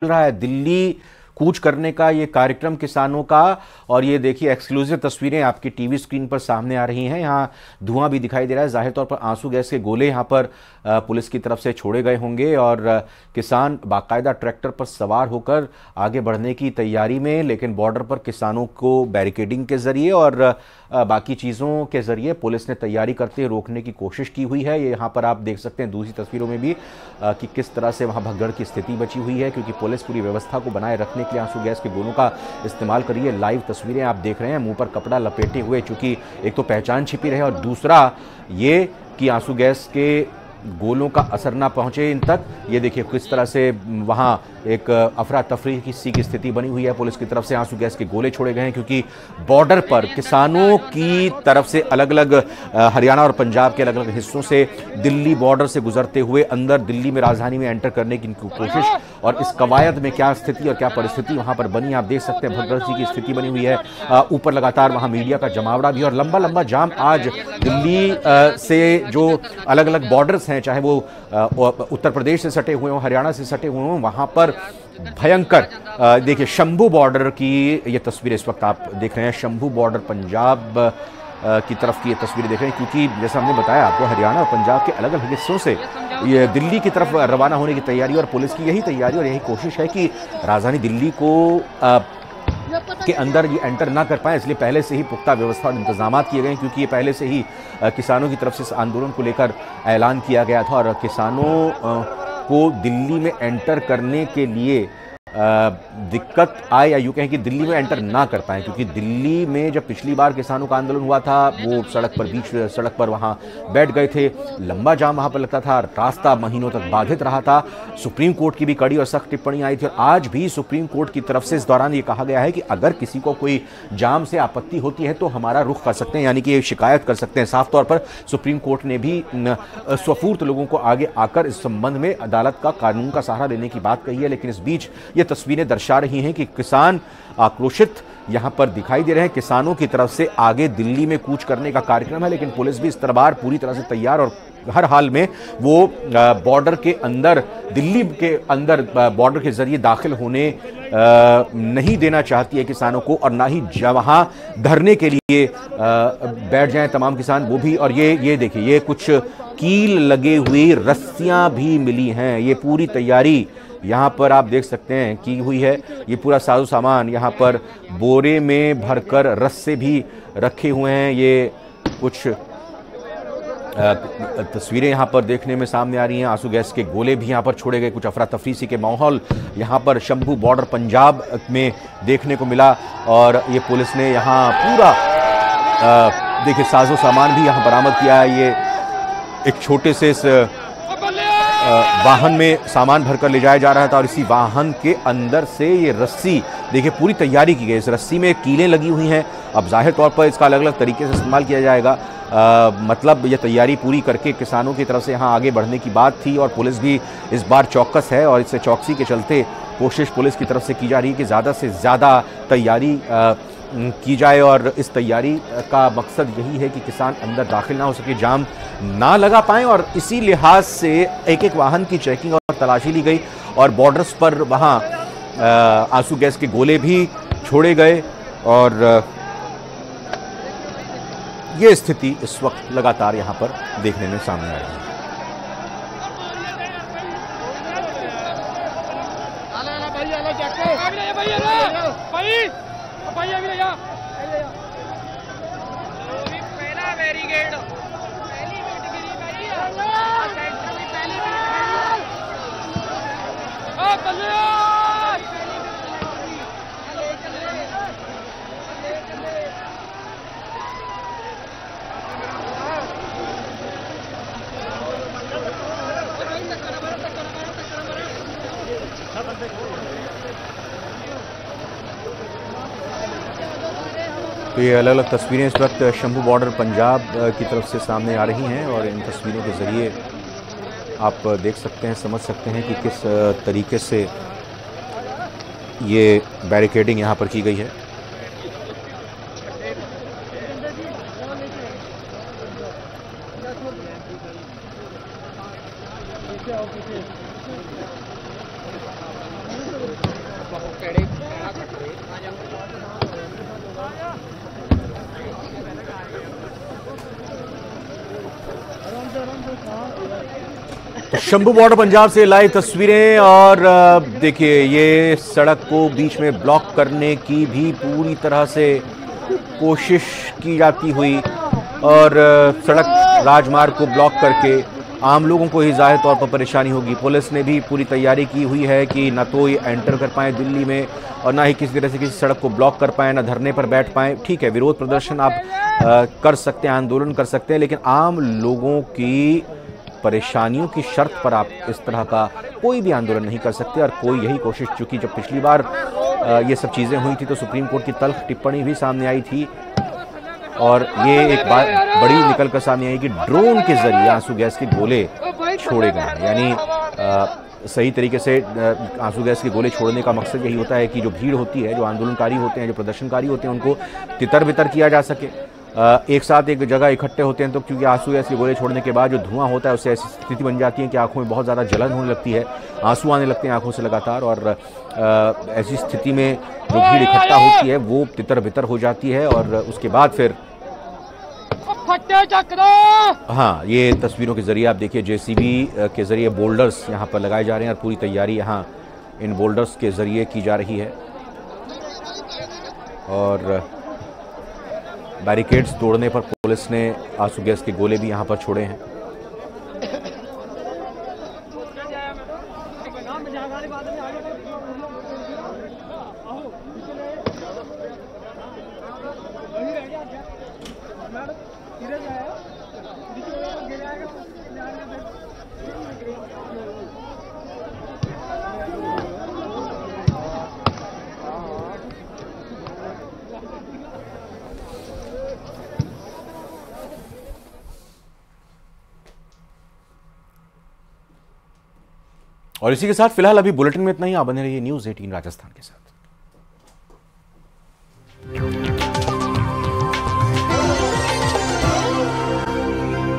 रहा है दिल्ली कूच करने का ये कार्यक्रम किसानों का। और ये देखिए एक्सक्लूसिव तस्वीरें आपकी टीवी स्क्रीन पर सामने आ रही हैं। यहाँ धुआं भी दिखाई दे रहा है, जाहिर तौर पर आंसू गैस के गोले यहाँ पर पुलिस की तरफ से छोड़े गए होंगे और किसान बाकायदा ट्रैक्टर पर सवार होकर आगे बढ़ने की तैयारी में, लेकिन बॉर्डर पर किसानों को बैरिकेडिंग के जरिए और बाकी चीज़ों के जरिए पुलिस ने तैयारी करते रोकने की कोशिश की हुई है। ये यहाँ पर आप देख सकते हैं दूसरी तस्वीरों में भी कि किस तरह से वहाँ भगदड़ की स्थिति बची हुई है, क्योंकि पुलिस पूरी व्यवस्था को बनाए रखने के लिए आंसू गैस के गोलों का इस्तेमाल कर रही है। लाइव तस्वीरें आप देख रहे हैं, मुंह पर कपड़ा लपेटे हुए, चूंकि एक तो पहचान छिपी रहे और दूसरा ये कि आंसू गैस के गोलों का असर ना पहुंचे इन तक। ये देखिए किस तरह से वहां एक अफरा तफरी की सी की स्थिति बनी हुई है। पुलिस की तरफ से आंसू गैस के गोले छोड़े गए हैं, क्योंकि बॉर्डर पर किसानों की तरफ से अलग अलग हरियाणा और पंजाब के अलग अलग हिस्सों से दिल्ली बॉर्डर से गुजरते हुए अंदर दिल्ली में राजधानी में एंटर करने की कोशिश, और इस कवायद में क्या स्थिति और क्या परिस्थिति वहां पर बनी आप देख सकते हैं। भगदड़ सी की स्थिति बनी हुई है, ऊपर लगातार वहां मीडिया का जमावड़ा भी और लंबा लंबा जाम। आज दिल्ली से जो अलग अलग बॉर्डर्स हैं, चाहे वो उत्तर प्रदेश से सटे हुए हों, हरियाणा से सटे हुए हों, वहां पर भयंकर देखिए शंभू बॉर्डर की ये तस्वीर इस वक्त आप देख रहे हैं। शंभू बॉर्डर पंजाब की तरफ की ये तस्वीरें देख रहे हैं, क्योंकि जैसा हमने बताया आपको हरियाणा और पंजाब के अलग अलग हिस्सों से ये दिल्ली की तरफ रवाना होने की तैयारी और पुलिस की यही तैयारी और यही कोशिश है कि राजधानी दिल्ली को के अंदर ये एंटर ना कर पाए, इसलिए पहले से ही पुख्ता व्यवस्था और इंतजाम किए गए हैं, क्योंकि ये पहले से ही किसानों की तरफ से इस आंदोलन को लेकर ऐलान किया गया था और किसानों को दिल्ली में एंटर करने के लिए दिक्कत आए या यूँ कहें कि दिल्ली में एंटर ना कर पाए, क्योंकि दिल्ली में जब पिछली बार किसानों का आंदोलन हुआ था वो सड़क पर बीच सड़क पर वहाँ बैठ गए थे, लंबा जाम वहाँ पर लगता था, रास्ता महीनों तक बाधित रहा था। सुप्रीम कोर्ट की भी कड़ी और सख्त टिप्पणी आई थी और आज भी सुप्रीम कोर्ट की तरफ से इस दौरान ये कहा गया है कि अगर किसी को कोई जाम से आपत्ति होती है तो हमारा रुख कर सकते हैं, यानी कि शिकायत कर सकते हैं। साफ तौर पर सुप्रीम कोर्ट ने भी स्वफूर्त लोगों को आगे आकर इस संबंध में अदालत का कानून का सहारा लेने की बात कही है। लेकिन इस बीच ये तस्वीरें दर्शा रही हैं कि किसान आक्रोशित यहां पर दिखाई दे रहे हैं। किसानों की तरफ से आगे दिल्ली में कूच करने का कार्यक्रम है, लेकिन पुलिस भी इस दरबार पूरी तरह से तैयार और हर हाल में वो बॉर्डर के अंदर, दिल्ली के अंदर बॉर्डर के जरिए दाखिल होने नहीं देना चाहती है किसानों को, और ना ही वहां धरने के लिए बैठ जाएं तमाम किसान वो भी। और ये देखिए ये कुछ कील लगे हुई रस्सियां भी मिली हैं। ये पूरी तैयारी यहाँ पर आप देख सकते हैं की हुई है। ये पूरा साजो सामान यहाँ पर बोरे में भरकर रस्से भी रखे हुए हैं। ये कुछ तस्वीरें यहाँ पर देखने में सामने आ रही हैं। आंसू गैस के गोले भी यहाँ पर छोड़े गए, कुछ अफरा तफरी सी के माहौल यहाँ पर शंभू बॉर्डर पंजाब में देखने को मिला। और ये पुलिस ने यहाँ पूरा देखिए साजो सामान भी यहाँ बरामद किया है। ये एक छोटे से इस वाहन में सामान भरकर ले जाया जा रहा था और इसी वाहन के अंदर से ये रस्सी देखिए पूरी तैयारी की गई। इस रस्सी में कीलें लगी हुई हैं। अब जाहिर तौर पर इसका अलग अलग तरीके से इस्तेमाल किया जाएगा। मतलब ये तैयारी पूरी करके किसानों की तरफ से यहाँ आगे बढ़ने की बात थी और पुलिस भी इस बार चौकस है और इससे चौकसी के चलते कोशिश पुलिस की तरफ से की जा रही है कि ज़्यादा से ज़्यादा तैयारी की जाए। और इस तैयारी का मकसद यही है कि किसान अंदर दाखिल ना हो सके, जाम ना लगा पाएं, और इसी लिहाज से एक एक वाहन की चेकिंग और तलाशी ली गई और बॉर्डर्स पर वहां आंसू गैस के गोले भी छोड़े गए। और ये स्थिति इस वक्त लगातार यहां पर देखने में सामने आ रही है। तो ये अलग अलग तस्वीरें इस वक्त शंभू बॉर्डर पंजाब की तरफ से सामने आ रही हैं और इन तस्वीरों के ज़रिए आप देख सकते हैं, समझ सकते हैं कि किस तरीके से ये बैरिकेडिंग यहाँ पर की गई है। तो शंभू बॉर्डर पंजाब से लाइव तस्वीरें। और देखिए ये सड़क को बीच में ब्लॉक करने की भी पूरी तरह से कोशिश की जाती हुई और सड़क राजमार्ग को ब्लॉक करके आम लोगों को ही जाहिर तौर पर परेशानी होगी। पुलिस ने भी पूरी तैयारी की हुई है कि ना तो ये एंटर कर पाएँ दिल्ली में और ना ही किसी तरह से किसी सड़क को ब्लॉक कर पाएँ, ना धरने पर बैठ पाएँ। ठीक है, विरोध प्रदर्शन आप कर सकते हैं, आंदोलन कर सकते हैं, लेकिन आम लोगों की परेशानियों की शर्त पर आप इस तरह का कोई भी आंदोलन नहीं कर सकते। और कोई यही कोशिश, चूंकि जब पिछली बार ये सब चीज़ें हुई थी तो सुप्रीम कोर्ट की तल्ख टिप्पणी भी सामने आई थी और ये एक बात बड़ी निकल कर सामने आई कि ड्रोन के जरिए आंसू गैस के गोले छोड़े गए हैं। यानी सही तरीके से आंसू गैस के गोले छोड़ने का मकसद यही होता है कि जो भीड़ होती है, जो आंदोलनकारी होते हैं, जो प्रदर्शनकारी होते हैं, उनको तितर बितर किया जा सके। एक साथ एक जगह इकट्ठे होते हैं तो क्योंकि आंसू गैस के गोले छोड़ने के बाद जो धुआं होता है उससे ऐसी स्थिति बन जाती है कि आंखों में बहुत ज़्यादा जलन होने लगती है, आंसू आने लगते हैं आंखों से लगातार। और ऐसी स्थिति में जो भीड़ इकट्ठा होती है वो तितर बितर हो जाती है और उसके बाद फिर हाँ, ये तस्वीरों के जरिए आप देखिए जेसीबी के जरिए बोल्डर्स यहाँ पर लगाए जा रहे हैं और पूरी तैयारी यहाँ इन बोल्डर्स के जरिए की जा रही है और बैरिकेड्स तोड़ने पर पुलिस ने आंसू गैस के गोले भी यहाँ पर छोड़े हैं। और इसी के साथ फिलहाल अभी बुलेटिन में इतना ही। आप बने रहिए न्यूज़ 18 राजस्थान के साथ।